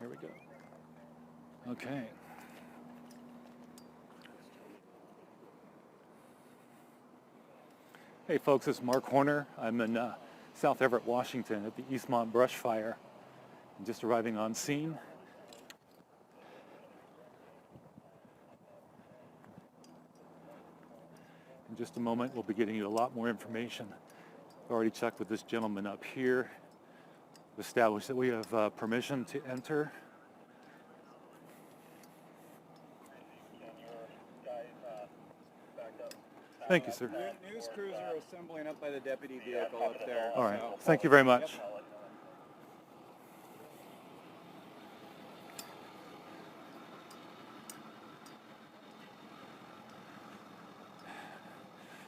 we go. Okay. Hey folks, it's Mark Horner. I'm in South Everett, Washington at the Eastmont brush fire. I'm just arriving on scene. In just a moment, we'll be getting you a lot more information. I've already checked with this gentleman up here, established that we have permission to enter. Thank you, sir. News crews are assembling up by the deputy vehicle up there. All right. Thank you very much. Yep.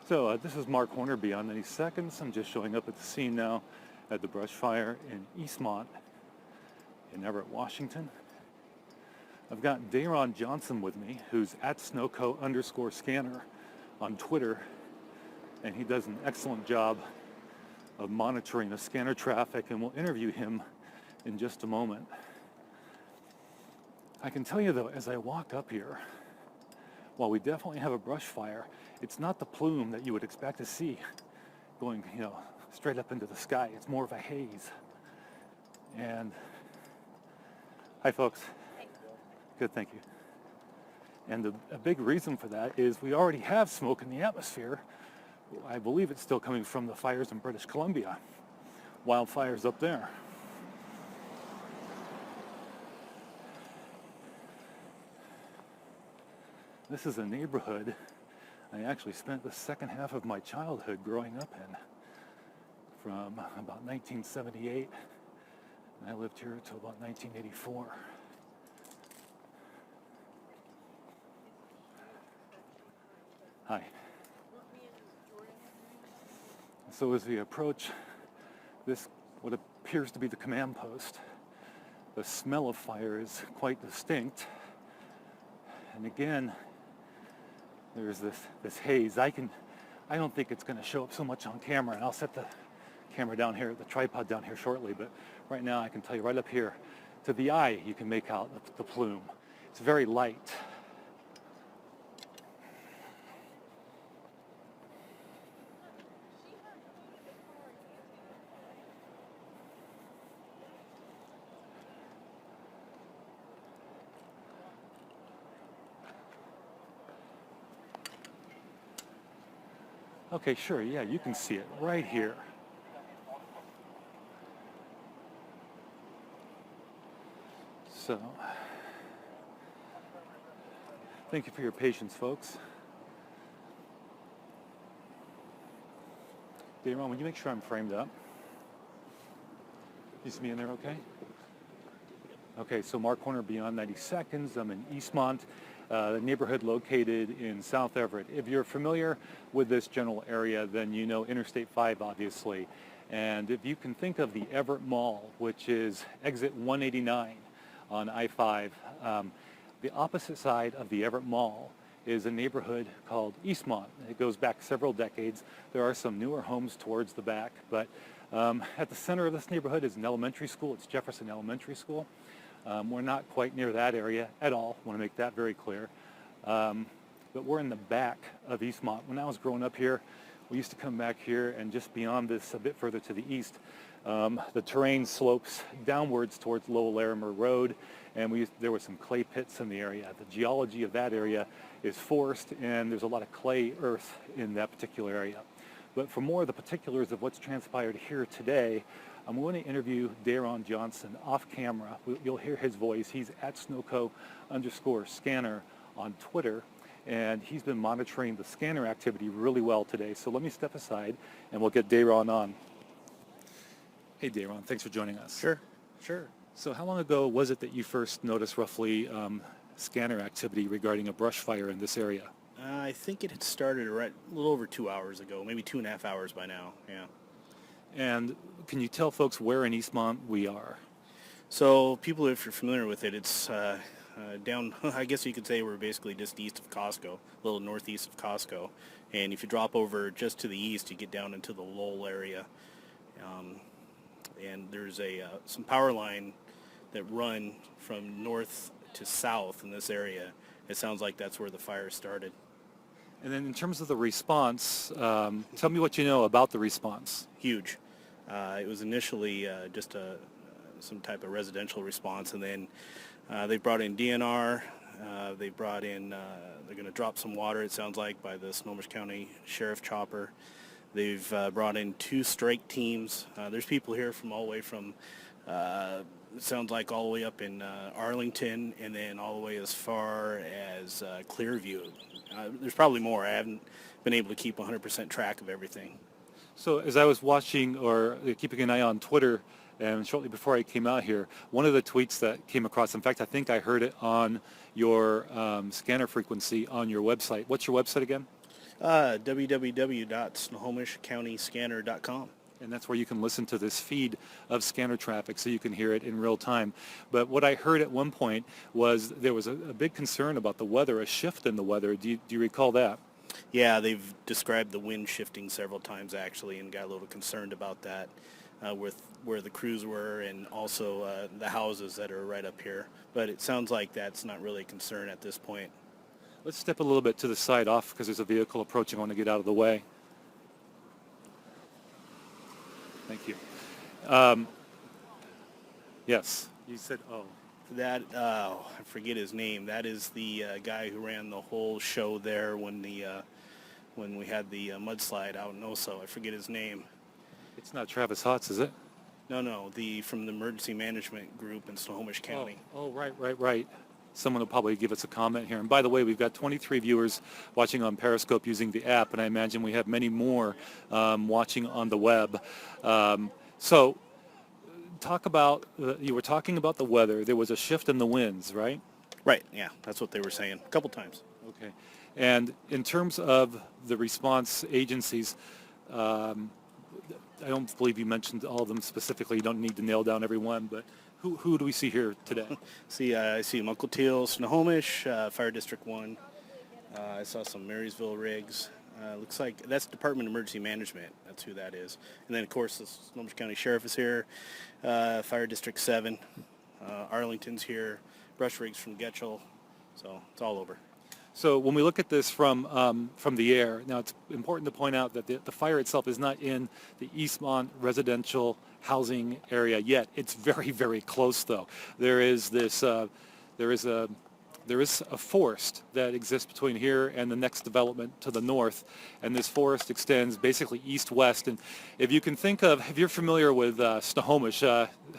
So this is Mark Horner, Beyond 90 Seconds. I'm just showing up at the scene now at the brush fire in Eastmont in Everett, Washington. I've got Daron Johnson with me, who's at snowco_scanner on Twitter, and he does an excellent job of monitoring the scanner traffic, and we'll interview him in just a moment. I can tell you though, as I walk up here, while we definitely have a brush fire, it's not the plume that you would expect to see going, straight up into the sky. It's more of a haze. And hi folks. Hi. Good, thank you. And a big reason for that is we already have smoke in the atmosphere. I believe it's still coming from the fires in British Columbia. Wildfires up there. This is a neighborhood I actually spent the second half of my childhood growing up in, from about 1978, and I lived here until about 1984. Hi. So as we approach this, what appears to be the command post, the smell of fire is quite distinct. And again, there's this haze. I don't think it's going to show up so much on camera, and I'll set the camera down here, the tripod down here shortly, but right now I can tell you right up here, to the eye you can make out the plume. It's very light. Okay, sure, yeah, you can see it right here. So, thank you for your patience, folks. Daron, will you make sure I'm framed up? You see me in there okay? Okay, so Mark Horner, Beyond 90 Seconds. I'm in Eastmont, the neighborhood located in South Everett. If you're familiar with this general area, then you know Interstate 5, obviously. And if you can think of the Everett Mall, which is exit 189 on I-5, the opposite side of the Everett Mall is a neighborhood called Eastmont. It goes back several decades. There are some newer homes towards the back, but at the center of this neighborhood is an elementary school. It's Jefferson Elementary School. We're not quite near that area at all. I want to make that very clear. But we're in the back of Eastmont. When I was growing up here, we used to come back here, and just beyond this, a bit further to the east, the terrain slopes downwards towards Lowell Larimer Road, and there were some clay pits in the area. The geology of that area is forest, and there's a lot of clay earth in that particular area. But for more of the particulars of what's transpired here today, I'm going to interview Daron Johnson off camera. You'll hear his voice. He's at snowco_scanner on Twitter, and he's been monitoring the scanner activity really well today. So let me step aside, and we'll get Daron on. Hey, Daron, thanks for joining us. Sure. So how long ago was it that you first noticed roughly scanner activity regarding a brush fire in this area? I think it had started right a little over 2 hours ago, maybe 2.5 hours by now, yeah. And can you tell folks where in Eastmont we are? So people, if you're familiar with it, it's down, I guess you could say we're basically just east of Costco, a little northeast of Costco. And if you drop over just to the east, you get down into the Lowell area. And there's some power line that run from north to south in this area. It sounds like that's where the fire started. And then in terms of the response, tell me what you know about the response. Huge. It was initially just some type of residential response, and then they brought in DNR. They brought in, they're going to drop some water, it sounds like, by the Snohomish County Sheriff Chopper. They've brought in 2 strike teams. There's people here from all the way from, it sounds like all the way up in Arlington, and then all the way as far as Clearview. There's probably more. I haven't been able to keep 100% track of everything. So as I was watching or keeping an eye on Twitter, and shortly before I came out here, one of the tweets that came across, in fact, I think I heard it on your scanner frequency on your website. What's your website again? www.snohomishcountyscanner.com. And that's where you can listen to this feed of scanner traffic so you can hear it in real time. But what I heard at one point was there was a big concern about the weather, a shift in the weather. Do you recall that? Yeah, they've described the wind shifting several times actually, and got a little concerned about that with where the crews were, and also the houses that are right up here. But it sounds like that's not really a concern at this point. Let's step a little bit to the side off because there's a vehicle approaching. I want to get out of the way. Thank you. Yes, you said, oh. That, I forget his name. That is the guy who ran the whole show there when we had the mudslide out in Oso. I forget his name. It's not Travis Hotz, is it? No, from the emergency management group in Snohomish County. Oh, right. Someone will probably give us a comment here. And by the way, we've got 23 viewers watching on Periscope using the app, and I imagine we have many more watching on the web. So talk about, you were talking about the weather. There was a shift in the winds, right? Right, yeah, that's what they were saying a couple times. Okay. And in terms of the response agencies, I don't believe you mentioned all of them specifically. You don't need to nail down every one, but who do we see here today? I see Mukilteo, Snohomish, Fire District 1. I saw some Marysville rigs. Looks like that's Department of Emergency Management. That's who that is. And then, of course, the Snohomish County Sheriff is here, Fire District 7. Arlington's here, brush rigs from Getchell. So it's all over. So when we look at this from the air, now it's important to point out that the fire itself is not in the Eastmont residential housing area yet. It's very, very close, though. There is a forest that exists between here and the next development to the north, and this forest extends basically east-west. And if you're familiar with Snohomish,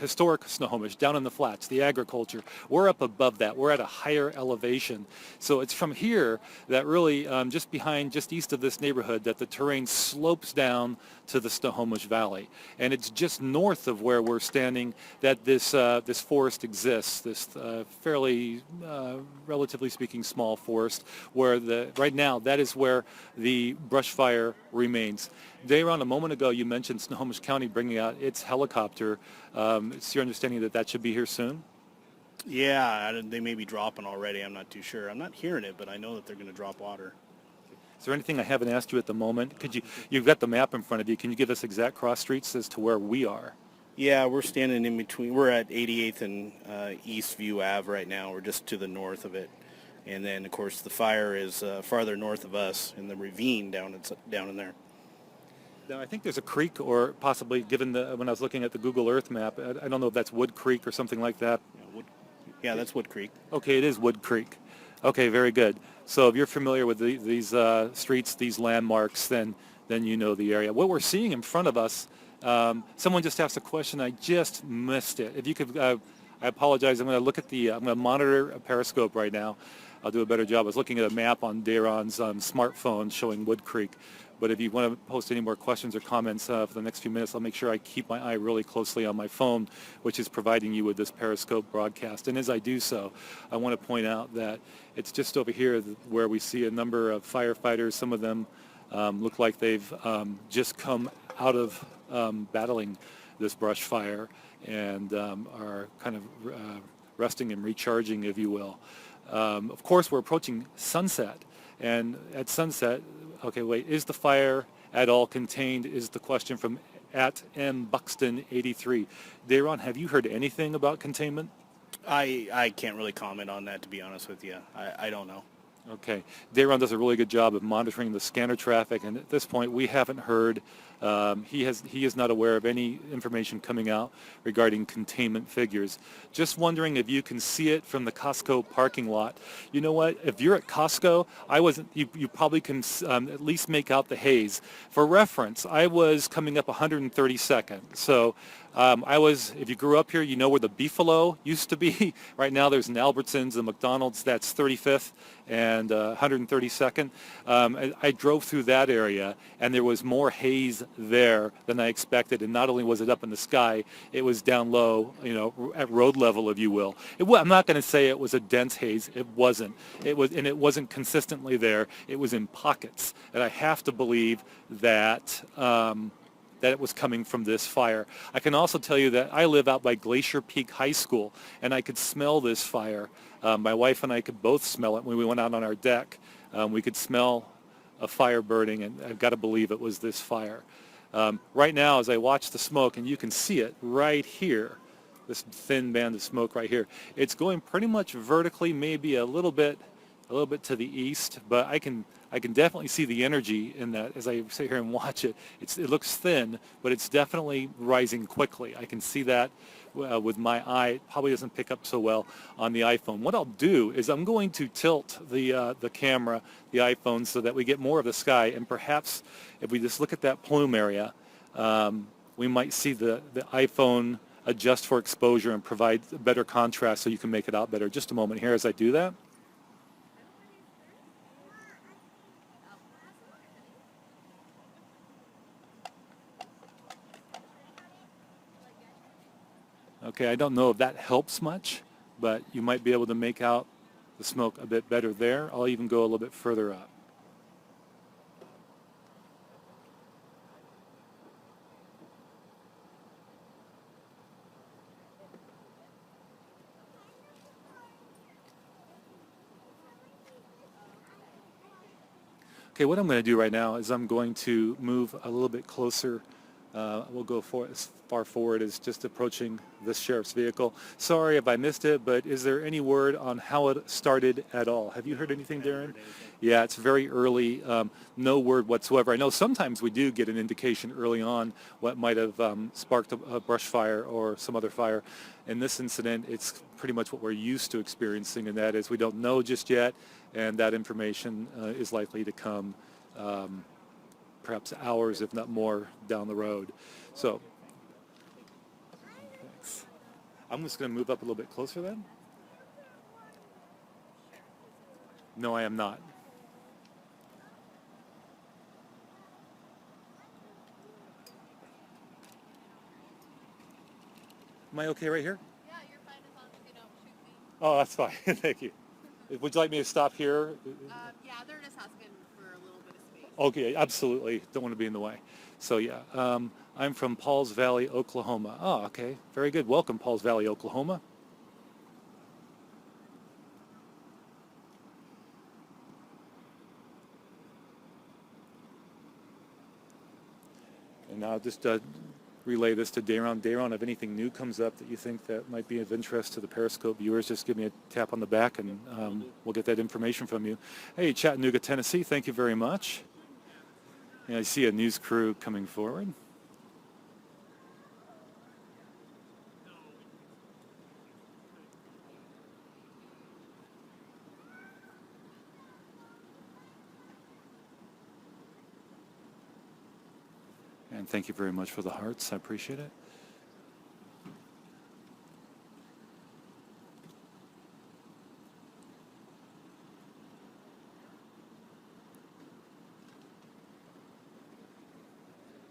historic Snohomish, down in the flats, the agriculture, we're up above that. We're at a higher elevation. So it's from here that really, just east of this neighborhood, that the terrain slopes down to the Snohomish Valley. And it's just north of where we're standing that this forest exists, this fairly relatively speaking, small forest, where right now that is where the brush fire remains. Daron, a moment ago you mentioned Snohomish County bringing out its helicopter. It's your understanding that that should be here soon? Yeah, they may be dropping already. I'm not too sure. I'm not hearing it, but I know that they're going to drop water. Is there anything I haven't asked you at the moment? You've got the map in front of you. Can you give us exact cross streets as to where we are? Yeah, we're standing in between. We're at 88th and Eastview Ave right now. We're just to the north of it. And then, of course, the fire is farther north of us in the ravine down in there. Now, I think there's a creek, or possibly, when I was looking at the Google Earth map, I don't know if that's Wood Creek or something like that. Yeah, that's Wood Creek. Okay, it is Wood Creek. Okay, very good. So if you're familiar with these streets, these landmarks, then you know the area. What we're seeing in front of us, someone just asked a question. I just missed it. If you could, I apologize. I'm going to monitor a Periscope right now. I'll do a better job. I was looking at a map on Daron's smartphone showing Wood Creek. But if you want to post any more questions or comments for the next few minutes, I'll make sure I keep my eye really closely on my phone, which is providing you with this Periscope broadcast. And as I do so, I want to point out that it's just over here where we see a number of firefighters. Some of them look like they've just come out of battling this brush fire and are kind of resting and recharging, if you will. Of course, we're approaching sunset. And at sunset, okay, wait, is the fire at all contained is the question from @MBuxton83. Daron, have you heard anything about containment? I can't really comment on that, to be honest with you. I don't know. Okay. Daron does a really good job of monitoring the scanner traffic, and at this point we haven't heard, he is not aware of any information coming out regarding containment figures. Just wondering if you can see it from the Costco parking lot. You know what? If you're at Costco, you probably can at least make out the haze. For reference, I was coming up 132nd. So if you grew up here, you know where the Beefalo used to be. Right now there's an Albertsons and McDonald's. That's 35th and 132nd. I drove through that area, and there was more haze there than I expected. And not only was it up in the sky, it was down low, at road level, if you will. I'm not going to say it was a dense haze. It wasn't. It wasn't consistently there. It was in pockets. And I have to believe that it was coming from this fire. I can also tell you that I live out by Glacier Peak High School, and I could smell this fire. My wife and I could both smell it when we went out on our deck. We could smell a fire burning, and I've got to believe it was this fire. Right now, as I watch the smoke, and you can see it right here, this thin band of smoke right here, it's going pretty much vertically, maybe a little bit to the east, but I can definitely see the energy in that as I sit here and watch it. It looks thin, but it's definitely rising quickly. I can see that with my eye. It probably doesn't pick up so well on the iPhone. What I'll do is I'm going to tilt the camera, the iPhone, so that we get more of the sky, and perhaps if we just look at that plume area, we might see the iPhone adjust for exposure and provide better contrast so you can make it out better. Just a moment here as I do that. Okay, I don't know if that helps much, but you might be able to make out the smoke a bit better there. I'll even go a little bit further up. Okay, what I'm going to do right now is I'm going to move a little bit closer. We'll go as far forward as just approaching this sheriff's vehicle. Sorry if I missed it, but is there any word on how it started at all? Have you heard anything, Daron? Yeah, it's very early. No word whatsoever. I know sometimes we do get an indication early on what might have sparked a brush fire or some other fire. In this incident, it's pretty much what we're used to experiencing, and that is we don't know just yet, and that information is likely to come perhaps hours, if not more, down the road. So, thanks. I'm just going to move up a little bit closer then. No, I am not. Am I okay right here? Yeah, you're fine as long as you don't shoot me. Oh, that's fine. Thank you. Would you like me to stop here? Yeah, they're just asking for a little bit of space. Okay, absolutely. Don't want to be in the way. So yeah, I'm from Pauls Valley, Oklahoma. Oh, okay. Very good. Welcome, Pauls Valley, Oklahoma. And now just relay this to Daron. Daron, if anything new comes up that you think that might be of interest to the Periscope viewers, just give me a tap on the back and we'll get that information from you. Hey, Chattanooga, Tennessee, thank you very much. And I see a news crew coming forward. And thank you very much for the hearts. I appreciate it.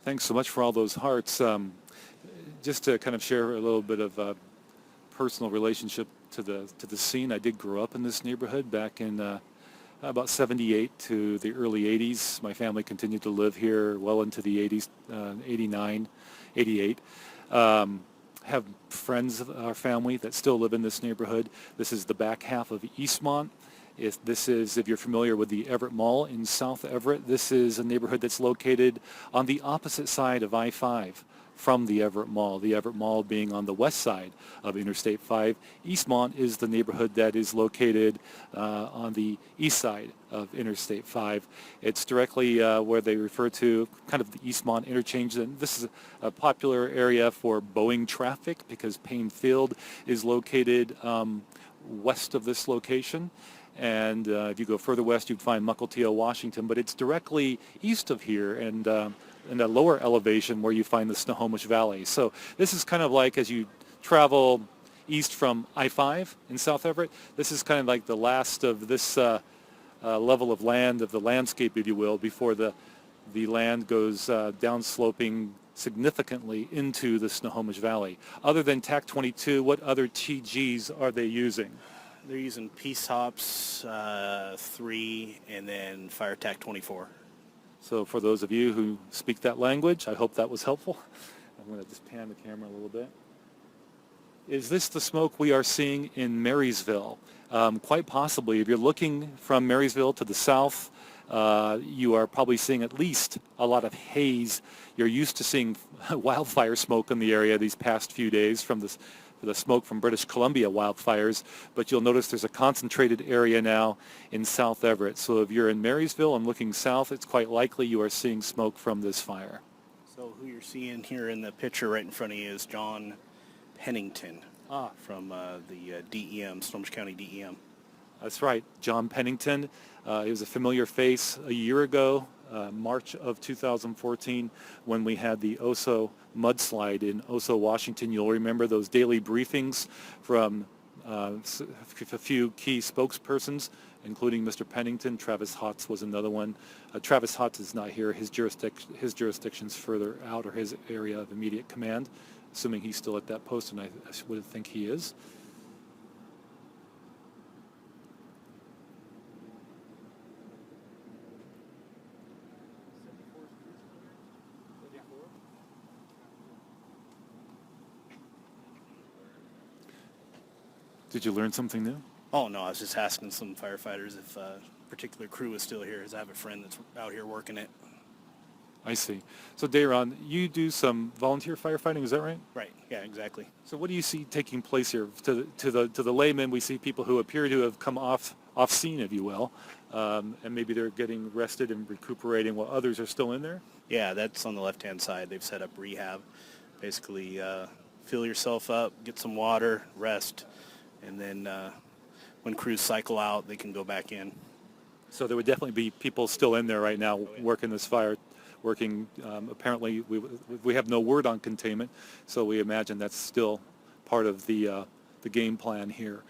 Thanks so much for all those hearts. Just to kind of share a little bit of personal relationship to the scene. I did grow up in this neighborhood back in about 78 to the early 80s. My family continued to live here well into the 80s, 89, 88. Have friends of our family that still live in this neighborhood. This is the back half of Eastmont. If you're familiar with the Everett Mall in South Everett, this is a neighborhood that's located on the opposite side of I-5 from the Everett Mall being on the west side of Interstate 5. Eastmont is the neighborhood that is located on the east side of Interstate 5. It's directly where they refer to kind of the Eastmont interchange. And this is a popular area for Boeing traffic because Payne Field is located west of this location. And if you go further west, you'd find Mukilteo, Washington, but it's directly east of here and in a lower elevation where you find the Snohomish Valley. So this is kind of like as you travel east from I-5 in South Everett, this is kind of like the last of this level of land, of the landscape, if you will, before the land goes downsloping significantly into the Snohomish Valley. Other than TAC 22, what other TGs are they using? They're using Peace Hops 3 and then Fire TAC 24. So for those of you who speak that language, I hope that was helpful. I'm going to just pan the camera a little bit. Is this the smoke we are seeing in Marysville? Quite possibly. If you're looking from Marysville to the south, you are probably seeing at least a lot of haze. You're used to seeing wildfire smoke in the area these past few days from the smoke from British Columbia wildfires, but you'll notice there's a concentrated area now in South Everett. So if you're in Marysville and looking south, it's quite likely you are seeing smoke from this fire. So who you're seeing here in the picture right in front of you is John Pennington from the DEM, Snohomish County DEM. That's right, John Pennington. He was a familiar face a year ago, March of 2014, when we had the Oso mudslide in Oso, Washington. You'll remember those daily briefings from a few key spokespersons, including Mr. Pennington. Travis Hotz was another one. Travis Hotz is not here. His jurisdiction's further out, or his area of immediate command, assuming he's still at that post, and I would think he is. Did you learn something new? Oh, no, I was just asking some firefighters if a particular crew is still here, as I have a friend that's out here working it. I see. So Daron, you do some volunteer firefighting, is that right? Right, yeah, exactly. So what do you see taking place here? To the layman, we see people who appear to have come off scene, if you will, and maybe they're getting rested and recuperating while others are still in there? Yeah, that's on the left-hand side. They've set up rehab. Basically, fill yourself up, get some water, rest, and then when crews cycle out, they can go back in. So there would definitely be people still in there right now working this fire, apparently we have no word on containment, so we imagine that's still part of the game plan here.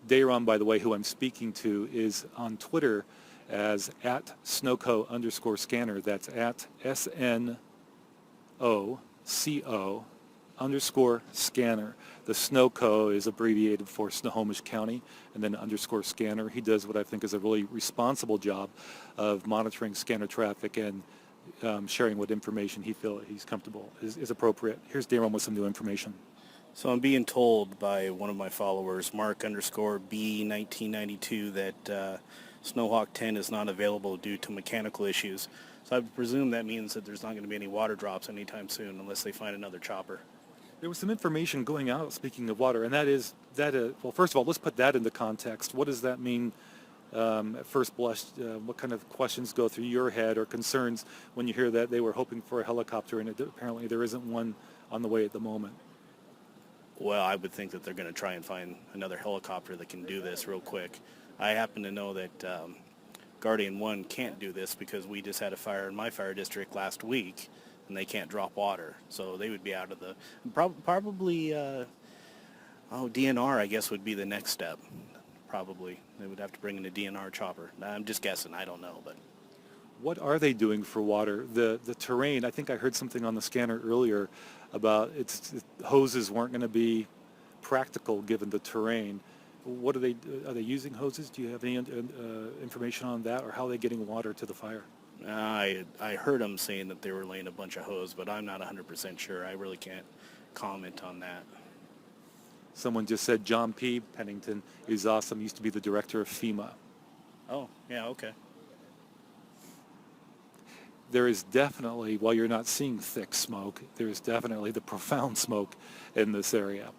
Daron, by the way, who I'm speaking to, is on Twitter as @snowco_scanner. That's @SNOCO_scanner. The Snowco is abbreviated for Snohomish County, and then _scanner. He does what I think is a really responsible job of monitoring scanner traffic and sharing what information he feels he's comfortable is appropriate. Here's Daron with some new information. So I'm being told by one of my followers, Mark_B1992, that Snowhawk 10 is not available due to mechanical issues. So I presume that means that there's not going to be any water drops anytime soon unless they find another chopper. There was some information going out, speaking of water, and well, first of all, let's put that into context. What does that mean at first blush? What kind of questions go through your head or concerns when you hear that they were hoping for a helicopter and apparently there isn't one on the way at the moment? Well, I would think that they're going to try and find another helicopter that can do this real quick. I happen to know that Guardian 1 can't do this because we just had a fire in my fire district last week, and they can't drop water. So they would be out of the... Probably, DNR, I guess, would be the next step. Probably. They would have to bring in a DNR chopper. I'm just guessing. I don't know, but... What are they doing for water? The terrain, I think I heard something on the scanner earlier about hoses weren't going to be practical given the terrain. What are they using hoses? Do you have any information on that, or how are they getting water to the fire? I heard them saying that they were laying a bunch of hose, but I'm not 100% sure. I really can't comment on that. Someone just said John P. Pennington is awesome. Used to be the director of FEMA. Oh, yeah, okay. there is definitely, while you're not seeing thick smoke, there is definitely the profound smoke in this area.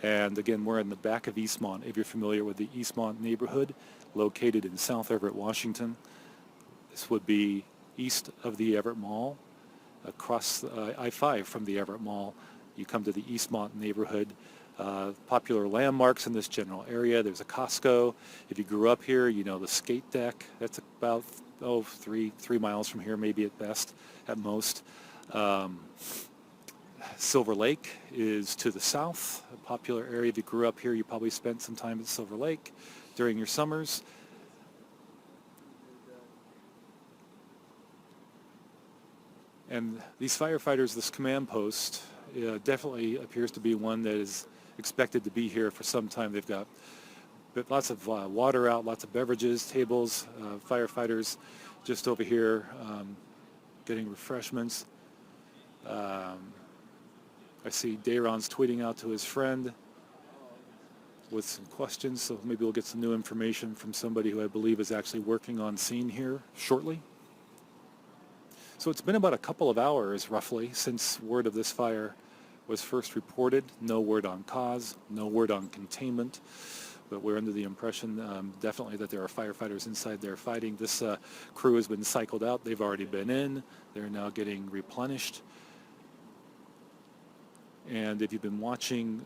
And again, we're in the back of Eastmont. If you're familiar with the Eastmont neighborhood, located in South Everett, Washington, this would be east of the Everett Mall, across I-5 from the Everett Mall. You come to the Eastmont neighborhood. Popular landmarks in this general area. There's a Costco. If you grew up here, you know the skate deck. That's about 3 miles from here, maybe at best, at most. Silver Lake is to the south, a popular area. If you grew up here, you probably spent some time at Silver Lake during your summers. And these firefighters, this command post, definitely appears to be one that is expected to be here for some time. They've got lots of water out, lots of beverages, tables, firefighters just over here getting refreshments. I see Daron's tweeting out to his friend with some questions, so maybe we'll get some new information from somebody who I believe is actually working on scene here shortly. So it's been about a couple of hours, roughly, since word of this fire was first reported. No word on cause, no word on containment, but we're under the impression definitely that there are firefighters inside there fighting. This crew has been cycled out. They've already been in. They're now getting replenished. And if you've been watching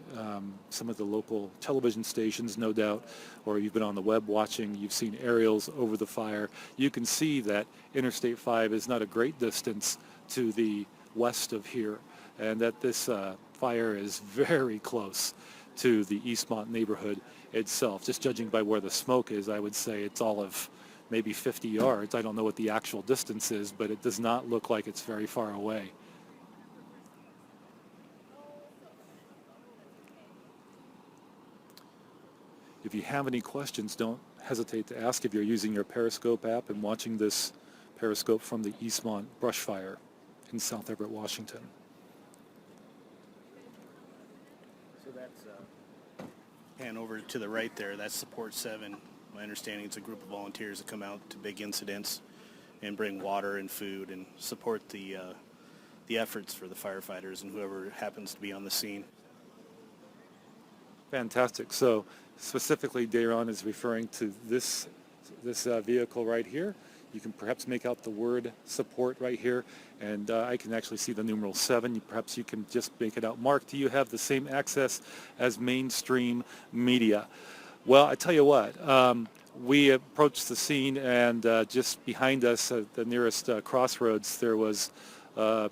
some of the local television stations, no doubt, or you've been on the web watching, you've seen aerials over the fire, you can see that Interstate 5 is not a great distance to the west of here, and that this fire is very close to the Eastmont neighborhood itself. Just judging by where the smoke is, I would say it's all of maybe 50 yards. I don't know what the actual distance is, but it does not look like it's very far away. If you have any questions, don't hesitate to ask if you're using your Periscope app and watching this Periscope from the Eastmont brush fire in South Everett, Washington. So that's and over to the right there, that's Support 7. My understanding it's a group of volunteers that come out to big incidents and bring water and food and support the efforts for the firefighters and whoever happens to be on the scene. Fantastic. So specifically, Daron is referring to this vehicle right here. You can perhaps make out the word support right here, and I can actually see the numeral 7. Perhaps you can just make it out. Mark, do you have the same access as mainstream media? Well, I tell you what, we approached the scene, and just behind us at the nearest crossroads, there was a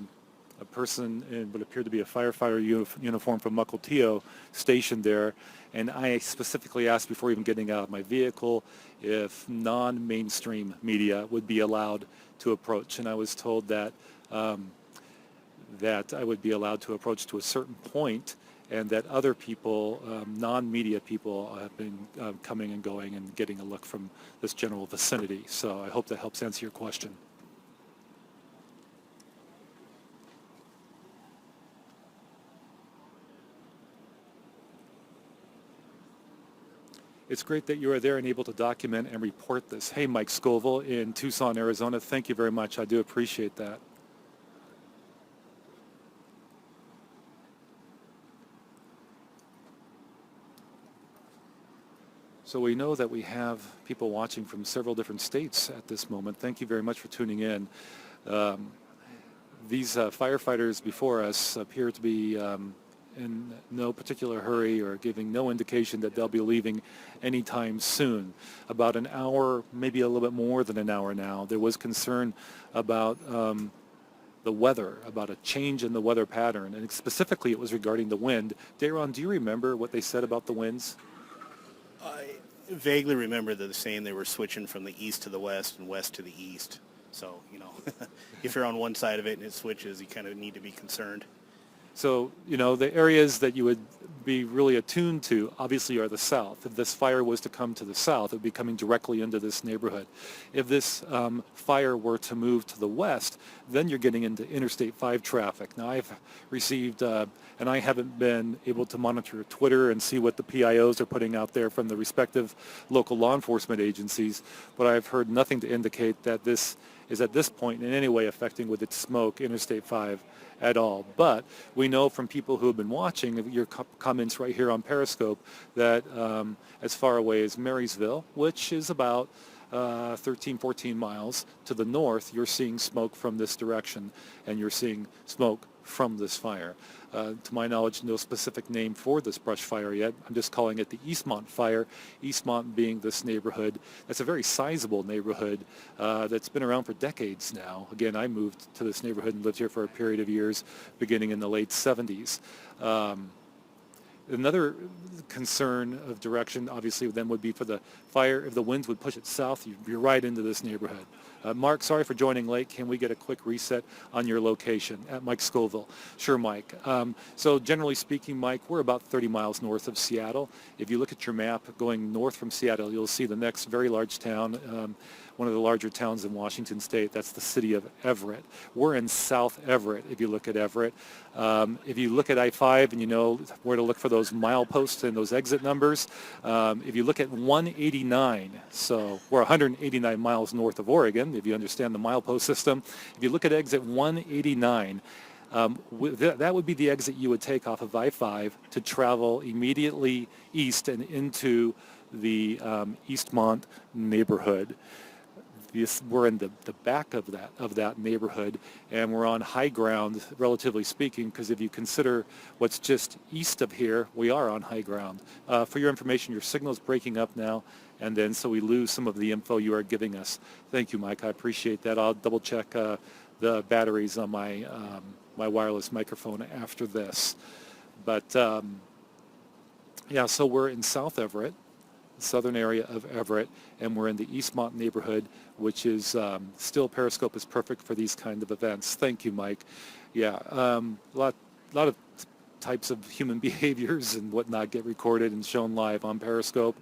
person in what appeared to be a firefighter uniform from Mukilteo stationed there, and I specifically asked before even getting out of my vehicle if non-mainstream media would be allowed to approach, and I was told that that I would be allowed to approach to a certain point, and that other people, non-media people, have been coming and going and getting a look from this general vicinity. So I hope that helps answer your question. It's great that you are there and able to document and report this. Hey, Mike Scoville in Tucson, Arizona, thank you very much. I do appreciate that. So we know that we have people watching from several different states at this moment. Thank you very much for tuning in. These firefighters before us appear to be in no particular hurry or giving no indication that they'll be leaving anytime soon. About an hour, maybe a little bit more than an hour now, there was concern about the weather, about a change in the weather pattern, and specifically it was regarding the wind. Daron, do you remember what they said about the winds? I vaguely remember that they're saying they were switching from the east to the west and west to the east. So, you know, if you're on one side of it and it switches, you kind of need to be concerned. So, you know, the areas that you would be really attuned to obviously are the south. If this fire was to come to the south, it would be coming directly into this neighborhood. If this fire were to move to the west, then you're getting into Interstate 5 traffic. Now, I've received, and I haven't been able to monitor Twitter and see what the PIOs are putting out there from the respective local law enforcement agencies, but I've heard nothing to indicate that this is at this point in any way affecting with its smoke Interstate 5 at all. But we know from people who have been watching your comments right here on Periscope that as far away as Marysville, which is about 13, 14 miles to the north, you're seeing smoke from this direction, and you're seeing smoke from this fire. To my knowledge, no specific name for this brush fire yet. I'm just calling it the Eastmont fire, Eastmont being this neighborhood. That's a very sizable neighborhood that's been around for decades now. Again, I moved to this neighborhood and lived here for a period of years beginning in the late 70s. Another concern of direction, obviously, then would be for the fire. If the winds would push it south, you'd be right into this neighborhood. Mark, sorry for joining late. Can we get a quick reset on your location at Mike Scoville? Sure, Mike. So generally speaking, Mike, we're about 30 miles north of Seattle. If you look at your map going north from Seattle, you'll see the next very large town, one of the larger towns in Washington State. That's the city of Everett. We're in South Everett, if you look at Everett. If you look at I-5 and you know where to look for those mileposts and those exit numbers, if you look at 189, so we're 189 miles north of Oregon, if you understand the milepost system. If you look at exit 189, that would be the exit you would take off of I-5 to travel immediately east and into the Eastmont neighborhood. We're in the back of that neighborhood, and we're on high ground, relatively speaking, because if you consider what's just east of here, we are on high ground. For your information, your signal's breaking up now, and then so we lose some of the info you are giving us. Thank you, Mike. I appreciate that. I'll double check the batteries on my my wireless microphone after this. But yeah, so we're in South Everett, southern area of Everett, and we're in the Eastmont neighborhood, which is still Periscope is perfect for these kind of events. Thank you, Mike. Yeah, a lot of types of human behaviors and whatnot get recorded and shown live on Periscope,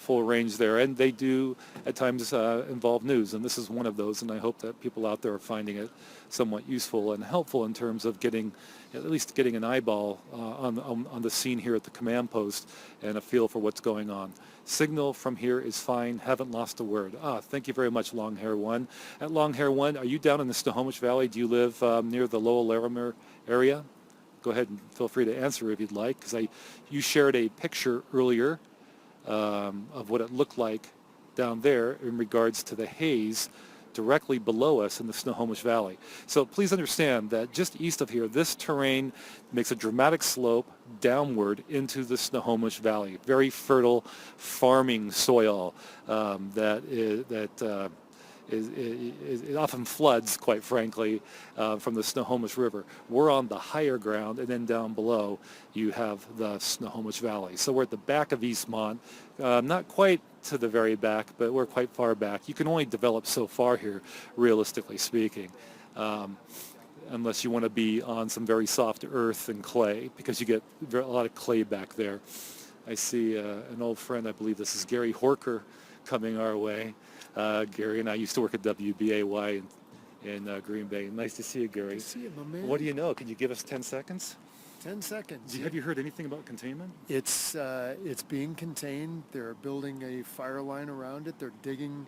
full range there, and they do at times involve news, and this is one of those, and I hope that people out there are finding it somewhat useful and helpful in terms of at least getting an eyeball on the scene here at the command post and a feel for what's going on. Signal from here is fine. Haven't lost a word. Thank you very much, Long Hair One. At Long Hair One, are you down in the Snohomish Valley? Do you live near the Lowell Larimer area? Go ahead and feel free to answer if you'd like, because you shared a picture earlier of what it looked like down there in regards to the haze directly below us in the Snohomish Valley. So please understand that just east of here, this terrain makes a dramatic slope downward into the Snohomish Valley. Very fertile farming soil it often floods, quite frankly, from the Snohomish River. We're on the higher ground, and then down below you have the Snohomish Valley. So we're at the back of Eastmont, not quite to the very back, but we're quite far back. You can only develop so far here, realistically speaking, unless you want to be on some very soft earth and clay, because you get a lot of clay back there. I see an old friend, I believe this is Gary Horcher, coming our way. Gary and I used to work at WBAY in Green Bay. Nice to see you, Gary. Nice to see you, my man. What do you know? Can you give us 10 seconds? 10 seconds. Have you heard anything about containment? It's being contained. They're building a fire line around it. They're digging,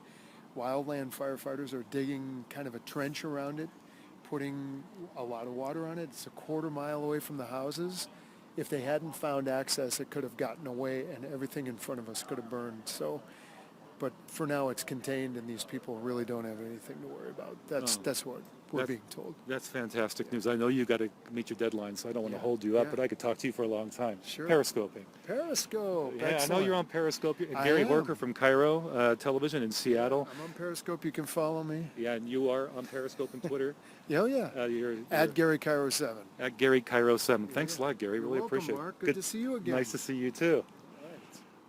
wildland firefighters are digging kind of a trench around it, putting a lot of water on it. It's a quarter mile away from the houses. If they hadn't found access, it could have gotten away and everything in front of us could have burned. So, but for now it's contained and these people really don't have anything to worry about. That's what we're being told. That's fantastic news. I know you got to meet your deadline, so I don't want to hold you up, but I could talk to you for a long time. Sure. Periscoping. Periscope. Yeah, Excellent. I know you're on Periscope. I Gary am. Horcher from Cairo Television in Seattle. I'm on Periscope. You can follow me. Yeah, and you are on Periscope and Twitter. Yeah, You're at Gary Cairo 7. At Gary Cairo 7. Thanks a lot, Gary. You're Really welcome, appreciate it. Mark. Good to see you again. Nice to see you too.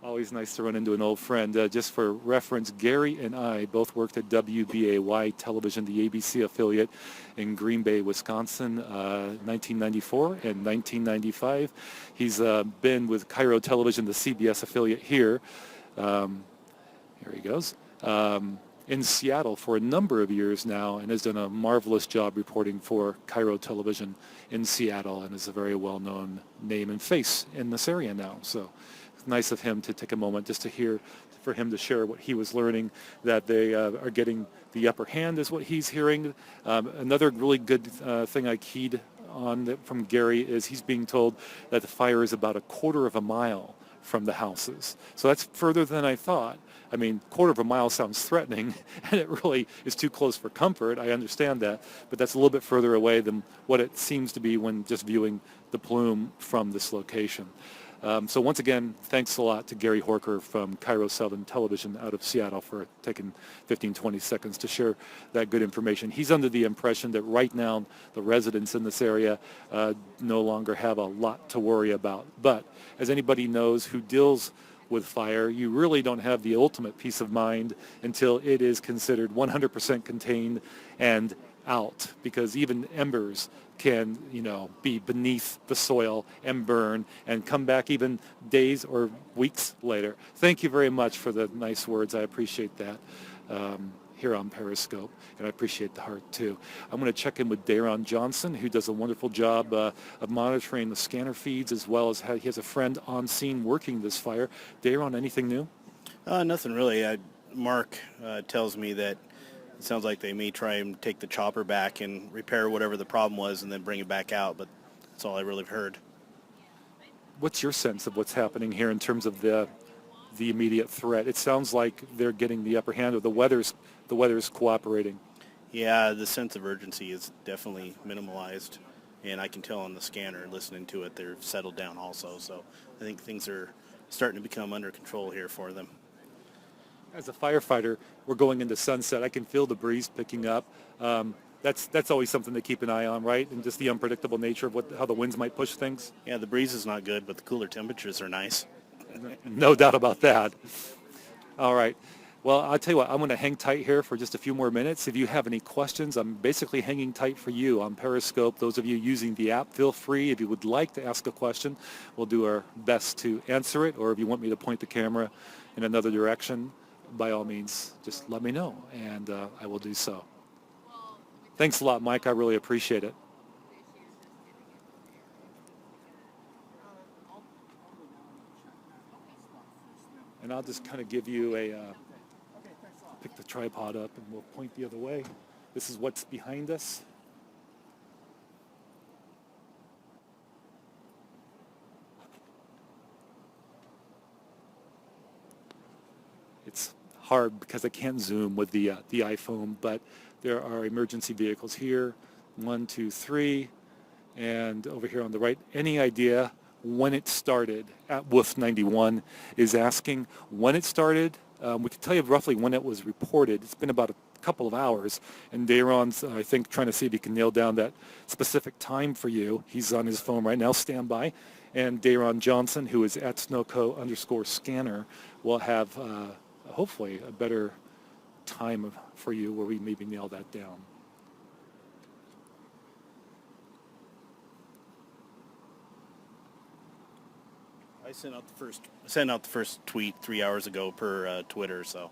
Always nice to run into an old friend. Just for reference, Gary and I both worked at WBAY Television, the ABC affiliate in Green Bay, Wisconsin, 1994 and 1995. He's been with Cairo Television, the CBS affiliate here. Here he goes. In Seattle for a number of years now, and has done a marvelous job reporting for Cairo Television in Seattle, and is a very well-known name and face in this area now. So it's nice of him to take a moment just to hear for him to share what he was learning, that they are getting the upper hand is what he's hearing. Another really good thing I keyed on from Gary is he's being told that the fire is about a quarter of a mile from the houses. So that's further than I thought. I mean, quarter of a mile sounds threatening, and it really is too close for comfort. I understand that, but that's a little bit further away than what it seems to be when just viewing the plume from this location. So once again, thanks a lot to Gary Horcher from Cairo 7 Television out of Seattle for taking 15, 20 seconds to share that good information. He's under the impression that right now the residents in this area no longer have a lot to worry about. But as anybody knows who deals with fire, you really don't have the ultimate peace of mind until it is considered 100% contained and out, because even embers can, be beneath the soil and burn and come back even days or weeks later. Thank you very much for the nice words. I appreciate that here on Periscope, and I appreciate the heart too. I'm going to check in with Daron Johnson, who does a wonderful job of monitoring the scanner feeds, as well as he has a friend on scene working this fire. Daron, anything new? Nothing really. Mark tells me that it sounds like they may try and take the chopper back and repair whatever the problem was and then bring it back out, but that's all I really heard. What's your sense of what's happening here in terms of the immediate threat? It sounds like they're getting the upper hand, or the weather's cooperating. Yeah, the sense of urgency is definitely minimalized, and I can tell on the scanner, listening to it, they're settled down also. So I think things are starting to become under control here for them. As a firefighter, we're going into sunset. I can feel the breeze picking up. That's always something to keep an eye on, right? And just the unpredictable nature of how the winds might push things. Yeah, the breeze is not good, but the cooler temperatures are nice. No doubt about that. All right. Well, I'll tell you what, I'm going to hang tight here for just a few more minutes. If you have any questions, I'm basically hanging tight for you on Periscope. Those of you using the app, feel free. If you would like to ask a question, we'll do our best to answer it. Or if you want me to point the camera in another direction, by all means, just let me know, and I will do so. Thanks a lot, Mike. I really appreciate it. And I'll just kind of give you pick the tripod up and we'll point the other way. This is what's behind us. It's hard because I can't zoom with the iPhone, but there are emergency vehicles here. 1, 2, 3, and over here on the right. Any idea when it started? At Wolf 91 is asking when it started. We can tell you roughly when it was reported. It's been about a couple of hours, and Daron's, I think, trying to see if he can nail down that specific time for you. He's on his phone right now. Stand by. And Daron Johnson, who is at snowco_scanner, will have hopefully a better time for you where we maybe nail that down. I sent out the first tweet 3 hours ago per Twitter, so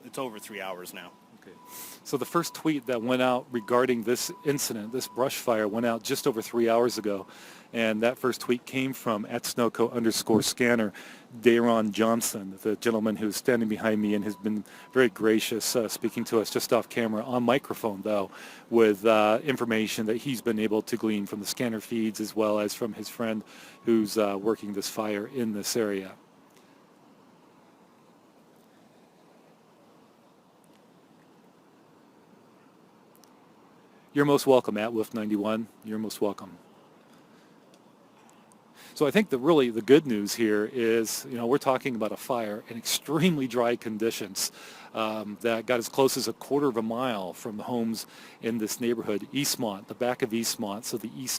it's over 3 hours now. Okay. So the first tweet that went out regarding this incident, this brush fire, went out just over 3 hours ago. And that first tweet came from at snowco_scanner, Daron Johnson, the gentleman who's standing behind me and has been very gracious speaking to us just off camera, on microphone though, with information that he's been able to glean from the scanner feeds as well as from his friend who's working this fire in this area. You're most welcome, at Wolf 91. You're most welcome. So I think the good news here is, we're talking about a fire in extremely dry conditions that got as close as a quarter of a mile from the homes in this neighborhood, Eastmont, the back of Eastmont, so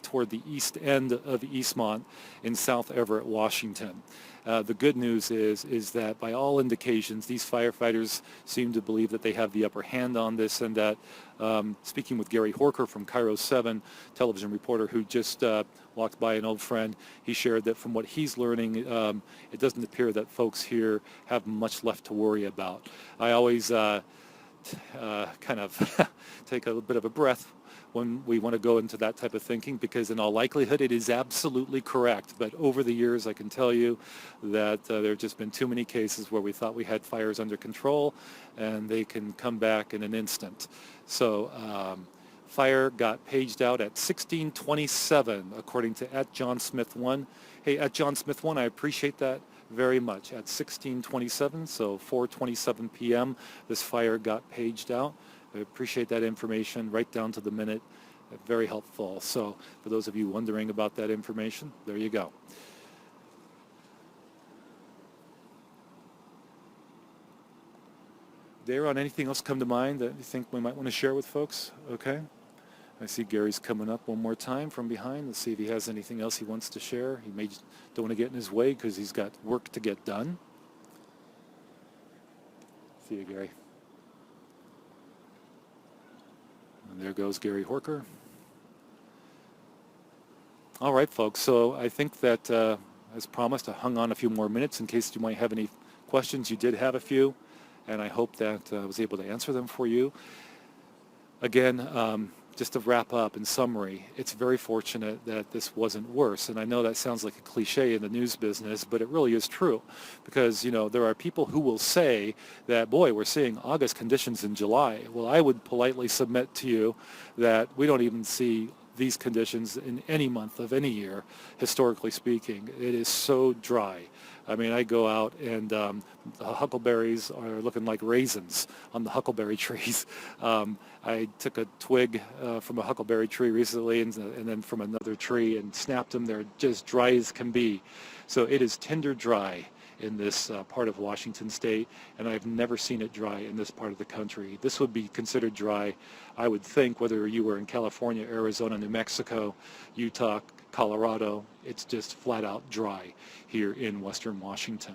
toward the east end of Eastmont in South Everett, Washington. The good news is that by all indications, these firefighters seem to believe that they have the upper hand on this, and that speaking with Gary Horcher from Cairo 7 television reporter who just walked by, an old friend, he shared that from what he's learning, it doesn't appear that folks here have much left to worry about. I always kind of take a bit of a breath when we want to go into that type of thinking, because in all likelihood it is absolutely correct. But over the years I can tell you that there have just been too many cases where we thought we had fires under control and they can come back in an instant. So fire got paged out at 16:27 according to @JohnSmith1. Hey, @JohnSmith1, I appreciate that very much. At 16:27, so 4:27 p.m., this fire got paged out. I appreciate that information right down to the minute. Very helpful. So for those of you wondering about that information, there you go. Daron, anything else come to mind that you think we might want to share with folks? Okay. I see Gary's coming up one more time from behind. Let's see if he has anything else he wants to share. He may don't want to get in his way because he's got work to get done. See you, Gary. And there goes Gary Horcher. All right, folks. So I think that, as promised, I hung on a few more minutes in case you might have any questions. You did have a few, and I hope that I was able to answer them for you. Again, just to wrap up, in summary, it's very fortunate that this wasn't worse. And I know that sounds like a cliche in the news business, but it really is true. Because, you know, there are people who will say that, boy, we're seeing August conditions in July. Well, I would politely submit to you that we don't even see these conditions in any month of any year, historically speaking. It is so dry. I mean, I go out and the huckleberries are looking like raisins on the huckleberry trees. I took a twig from a huckleberry tree recently and then from another tree and snapped them. They're just dry as can be. So it is tinder dry in this part of Washington state, and I've never seen it dry in this part of the country. This would be considered dry, I would think, whether you were in California, Arizona, New Mexico, Utah, Colorado. It's just flat out dry here in Western Washington.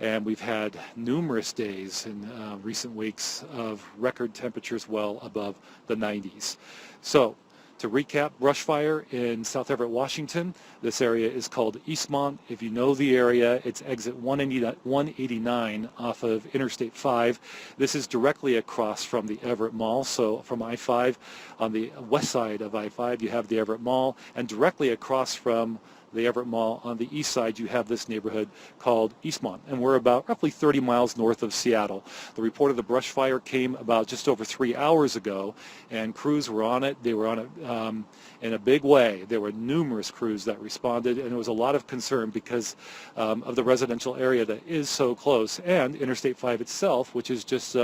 And we've had numerous days in recent weeks of record temperatures well above the 90s. So to recap, brush fire in South Everett, Washington. This area is called Eastmont. If you know the area, it's exit 189 off of Interstate 5. This is directly across from the Everett Mall. So from I-5, on the west side of I-5, you have the Everett Mall, and directly across from the Everett Mall on the east side, you have this neighborhood called Eastmont, and we're about roughly 30 miles north of Seattle. The report of the brush fire came about just over 3 hours ago, and crews were on it. They were on it in a big way. There were numerous crews that responded, and there was a lot of concern because of the residential area that is so close, and Interstate 5 itself, which is just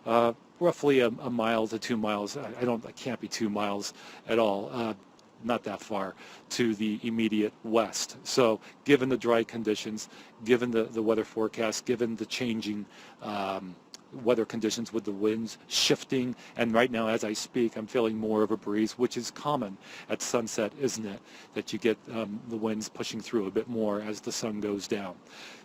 roughly a mile to 2 miles. It can't be 2 miles at all. Not that far to the immediate west. So given the dry conditions, given the weather forecast, given the changing weather conditions with the winds shifting, and right now as I speak I'm feeling more of a breeze, which is common at sunset, isn't it, that you get the winds pushing through a bit more as the sun goes down.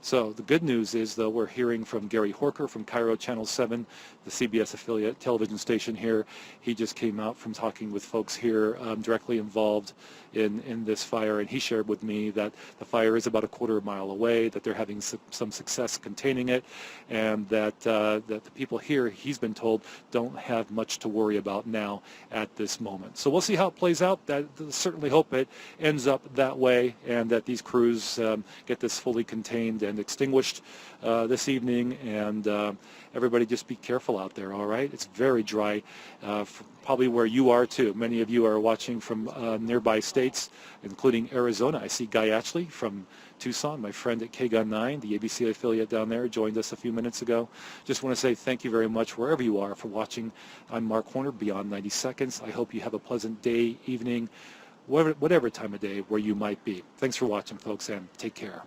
So the good news is, though, we're hearing from Gary Horcher from Cairo Channel 7, the CBS affiliate television station here. He just came out from talking with folks here directly involved in this fire, and he shared with me that the fire is about a quarter mile away, that they're having some success containing it, and that the people here, he's been told, don't have much to worry about now at this moment. So we'll see how it plays out. Certainly hope it ends up that way, and that these crews get this fully contained and extinguished this evening, and everybody just be careful out there, all right? It's very dry, probably where you are too. Many of you are watching from nearby states, including Arizona. I see Guy Atchley from Tucson, my friend at KGUN 9, the ABC affiliate down there, joined us a few minutes ago. Just want to say thank you very much wherever you are for watching. I'm Mark Horner, Beyond 90 Seconds. I hope you have a pleasant day, evening, whatever time of day where you might be. Thanks for watching, folks, and take care.